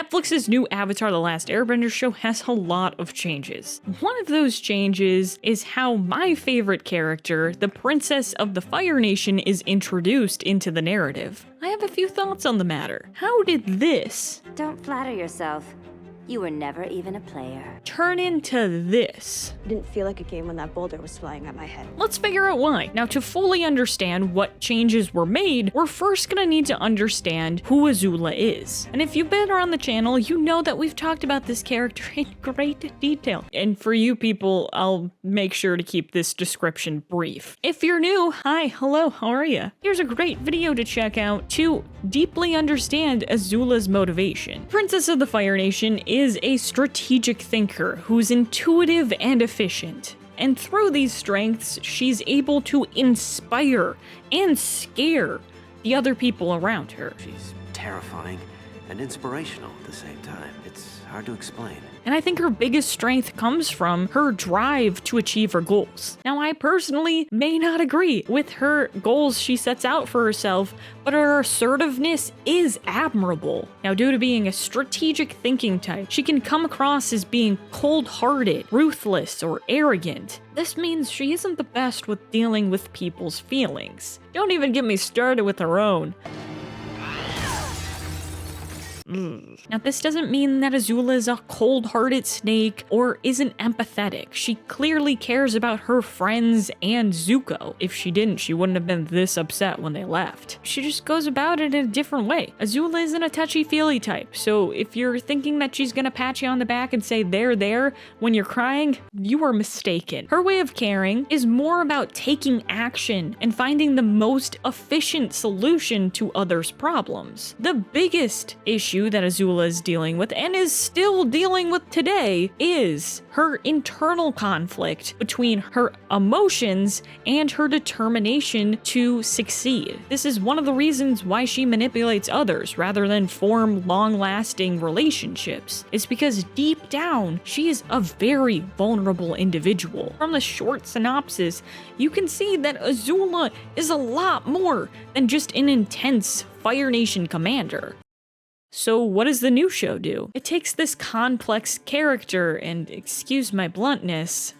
Netflix's new Avatar the Last Airbender show has a lot of changes. One of those changes is how my favorite character, the Princess of the Fire Nation, is introduced into the narrative. I have a few thoughts on the matter. How did this Don't flatter yourself. You were never even a player. turn into this? It didn't feel like a game when that boulder was flying at my head. Let's figure out why. Now, to fully understand what changes were made, we're first gonna need to understand who Azula is. And if you've been around the channel, you know that we've talked about this character in great detail. And for you people, I'll make sure to keep this description brief. If you're new, hi, hello, how are ya? Here's a great video to check out to deeply understand Azula's motivation. Princess of the Fire Nation is a strategic thinker who's intuitive and efficient. And through these strengths, she's able to inspire and scare the other people around her. She's terrifying and inspirational at the same time. It's hard to explain. And I think her biggest strength comes from her drive to achieve her goals. Now, I personally may not agree with her goals she sets out for herself, but her assertiveness is admirable. Now, due to being a strategic thinking type, she can come across as being cold-hearted, ruthless, or arrogant. This means she isn't the best with dealing with people's feelings. Don't even get me started with her own. Now, this doesn't mean that Azula is a cold-hearted snake or isn't empathetic. She clearly cares about her friends and Zuko. If she didn't, she wouldn't have been this upset when they left. She just goes about it in a different way. Azula isn't a touchy-feely type, so if you're thinking that she's gonna pat you on the back and say there when you're crying, you are mistaken. Her way of caring is more about taking action and finding the most efficient solution to others' problems. The biggest issue that Azula is dealing with and is still dealing with today is her internal conflict between her emotions and her determination to succeed. This is one of the reasons why she manipulates others rather than form long-lasting relationships. It's because deep down, she is a very vulnerable individual. From the short synopsis, you can see that Azula is a lot more than just an intense Fire Nation commander. So what does the new show do? It takes this complex character and, excuse my bluntness,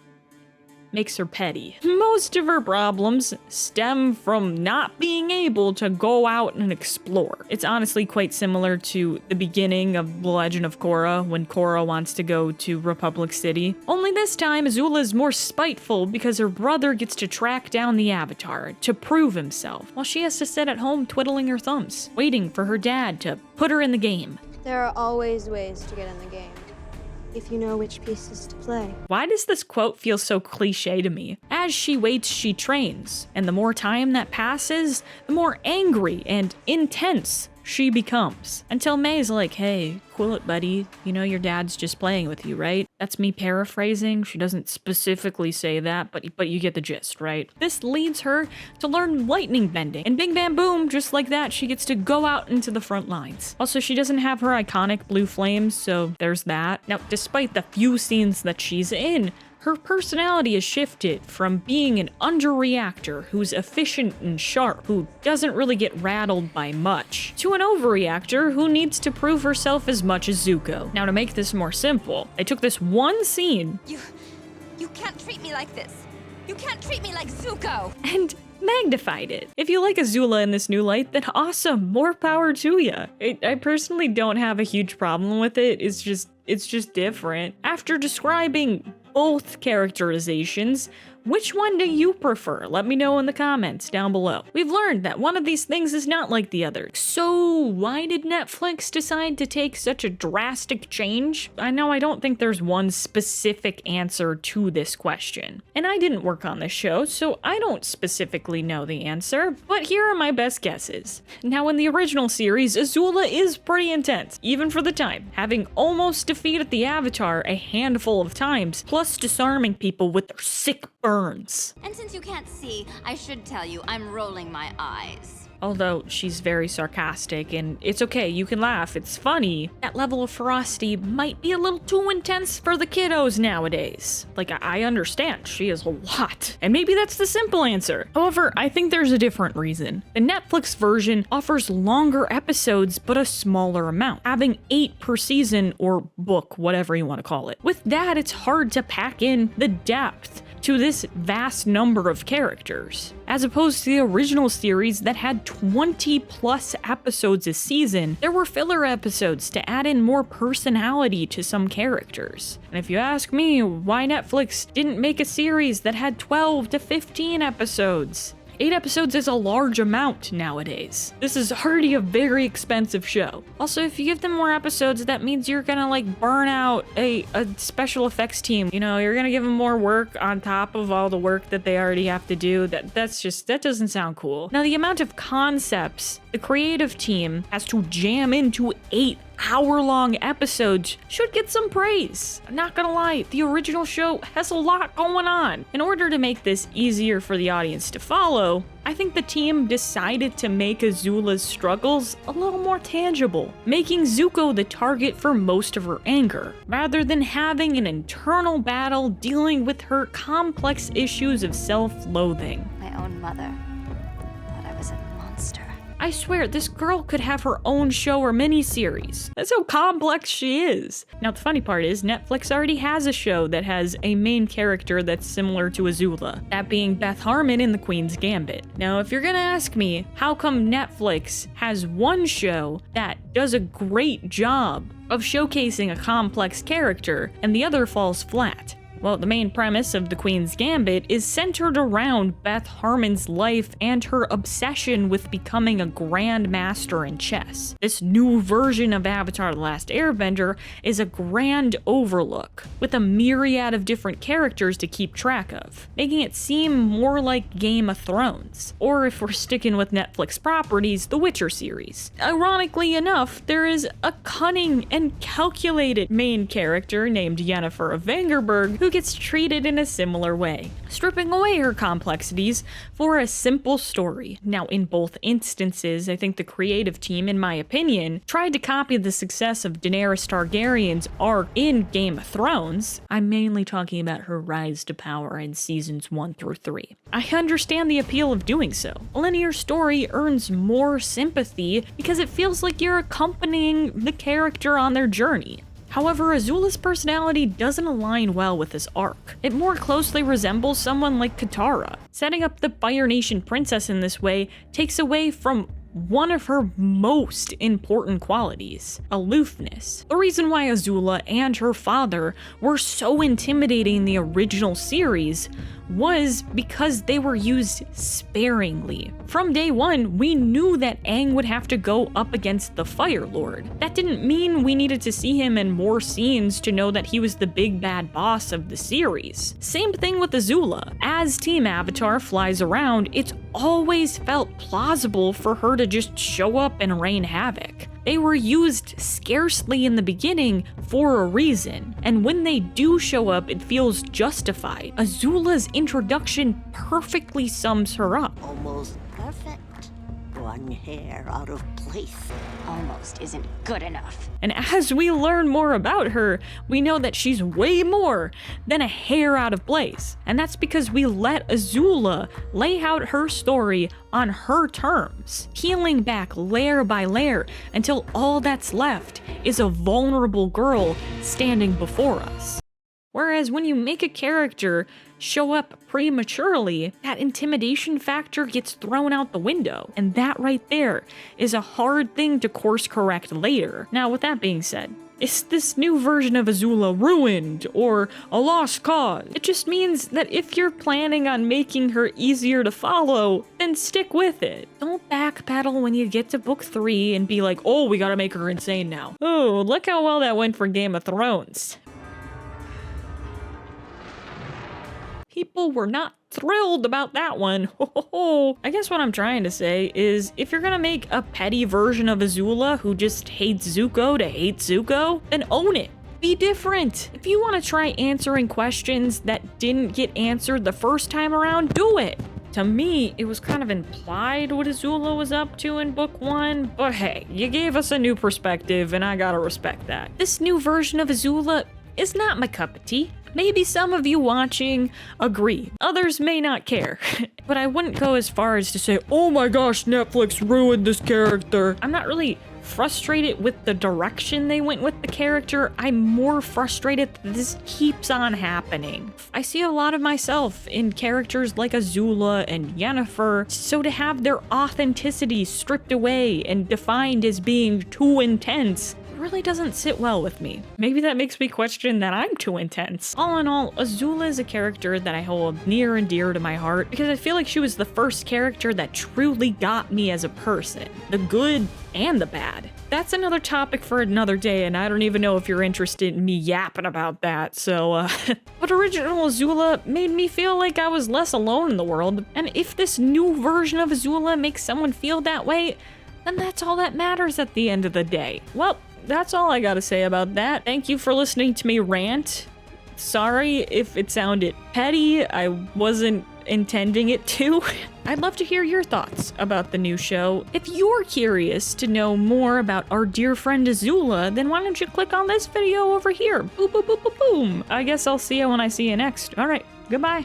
makes her petty. Most of her problems stem from not being able to go out and explore. It's honestly quite similar to the beginning of The Legend of Korra, when Korra wants to go to Republic City. Only this time, Azula is more spiteful because her brother gets to track down the Avatar to prove himself, while she has to sit at home twiddling her thumbs, waiting for her dad to put her in the game. There are always ways to get in the game, if you know which pieces to play. Why does this quote feel so cliche to me? As she waits, she trains, and the more time that passes, the more angry and intense she becomes. Until May's like, hey, cool it, buddy. You know your dad's just playing with you, right? That's me paraphrasing. She doesn't specifically say that, but you get the gist, right? This leads her to learn lightning bending. And bing bam boom, just like that, she gets to go out into the front lines. Also, she doesn't have her iconic blue flames, so there's that. Now, despite the few scenes that she's in, her personality has shifted from being an underreactor who's efficient and sharp, who doesn't really get rattled by much, to an overreactor who needs to prove herself as much as Zuko. Now, to make this more simple, I took this one scene You can't treat me like this. You can't treat me like Zuko. and magnified it. If you like Azula in this new light, then awesome, more power to ya. I personally don't have a huge problem with it. It's just different. After describing both characterizations, which one do you prefer? Let me know in the comments down below. We've learned that one of these things is not like the other. So why did Netflix decide to take such a drastic change? I know I don't think there's one specific answer to this question. And I didn't work on this show, so I don't specifically know the answer, but here are my best guesses. Now, in the original series, Azula is pretty intense, even for the time, having almost defeated the Avatar a handful of times, plus disarming people with their sick burns. And since you can't see, I should tell you I'm rolling my eyes. although she's very sarcastic, and it's okay, you can laugh, it's funny. That level of ferocity might be a little too intense for the kiddos nowadays. Like, I understand, she is a lot. And maybe that's the simple answer. However, I think there's a different reason. The Netflix version offers longer episodes, but a smaller amount, having 8 per season or book, whatever you want to call it. With that, it's hard to pack in the depth to this vast number of characters, as opposed to the original series that had 20 plus episodes a season. There were filler episodes to add in more personality to some characters. And if you ask me why Netflix didn't make a series that had 12 to 15 episodes, 8 episodes is a large amount nowadays. This is already a very expensive show. Also, if you give them more episodes, that means you're gonna like burn out a special effects team. You know, you're gonna give them more work on top of all the work that they already have to do. That doesn't sound cool. Now, the amount of concepts the creative team has to jam into 8 hour-long episodes should get some praise. I'm not gonna lie, the original show has a lot going on. In order to make this easier for the audience to follow, I think the team decided to make Azula's struggles a little more tangible, making Zuko the target for most of her anger, rather than having an internal battle dealing with her complex issues of self-loathing. My own mother thought I was a monster. I swear, this girl could have her own show or miniseries. That's how complex she is. Now, the funny part is, Netflix already has a show that has a main character that's similar to Azula, that being Beth Harmon in The Queen's Gambit. Now, if you're gonna ask me, how come Netflix has one show that does a great job of showcasing a complex character and the other falls flat? Well, the main premise of The Queen's Gambit is centered around Beth Harmon's life and her obsession with becoming a grandmaster in chess. This new version of Avatar the Last Airbender is a grand overlook, with a myriad of different characters to keep track of, making it seem more like Game of Thrones, or if we're sticking with Netflix properties, The Witcher series. Ironically enough, there is a cunning and calculated main character named Yennefer of Vengerberg who gets treated in a similar way, stripping away her complexities for a simple story. Now, in both instances, I think the creative team, in my opinion, tried to copy the success of Daenerys Targaryen's arc in Game of Thrones. I'm mainly talking about her rise to power in seasons 1 through 3. I understand the appeal of doing so. A linear story earns more sympathy because it feels like you're accompanying the character on their journey. However, Azula's personality doesn't align well with this arc. It more closely resembles someone like Katara. Setting up the Fire Nation princess in this way takes away from one of her most important qualities, aloofness. The reason why Azula and her father were so intimidating in the original series was because they were used sparingly. From day one, we knew that Aang would have to go up against the Fire Lord. That didn't mean we needed to see him in more scenes to know that he was the big bad boss of the series. Same thing with Azula. As Team Avatar flies around, it's always felt plausible for her to just show up and rain havoc. They were used scarcely in the beginning for a reason, and when they do show up, it feels justified. Azula's introduction perfectly sums her up. Almost perfect. One hair out of place. Almost isn't good enough. And as we learn more about her, we know that she's way more than a hair out of place. And that's because we let Azula lay out her story on her terms, peeling back layer by layer until all that's left is a vulnerable girl standing before us. Whereas when you make a character show up prematurely, that intimidation factor gets thrown out the window. And that right there is a hard thing to course correct later. Now, with that being said, is this new version of Azula ruined or a lost cause? It just means that if you're planning on making her easier to follow, then stick with it. Don't backpedal when you get to book 3 and be like, oh, we gotta make her insane now. Oh, look how well that went for Game of Thrones. People were not thrilled about that one. I guess what I'm trying to say is, if you're gonna make a petty version of Azula who just hates Zuko to hate Zuko, then own it. Be different. If you want to try answering questions that didn't get answered the first time around, do it. To me, it was kind of implied what Azula was up to in book 1, but hey, you gave us a new perspective and I gotta respect that. This new version of Azula is not my cup of tea. Maybe some of you watching agree, others may not care, but I wouldn't go as far as to say, oh my gosh, Netflix ruined this character. I'm not really frustrated with the direction they went with the character. I'm more frustrated that this keeps on happening. I see a lot of myself in characters like Azula and Yennefer, so to have their authenticity stripped away and defined as being too intense really doesn't sit well with me. Maybe that makes me question that I'm too intense. All in all, Azula is a character that I hold near and dear to my heart because I feel like she was the first character that truly got me as a person, the good and the bad. That's another topic for another day, and I don't even know if you're interested in me yapping about that, so But original Azula made me feel like I was less alone in the world, and if this new version of Azula makes someone feel that way, then that's all that matters at the end of the day. Well, that's all I gotta say about that. Thank you for listening to me rant. Sorry if it sounded petty. I wasn't intending it to. I'd love to hear your thoughts about the new show. If you're curious to know more about our dear friend Azula, then why don't you click on this video over here? Boom, boom, boom, boom, boom. I guess I'll see you when I see you next. All right, goodbye.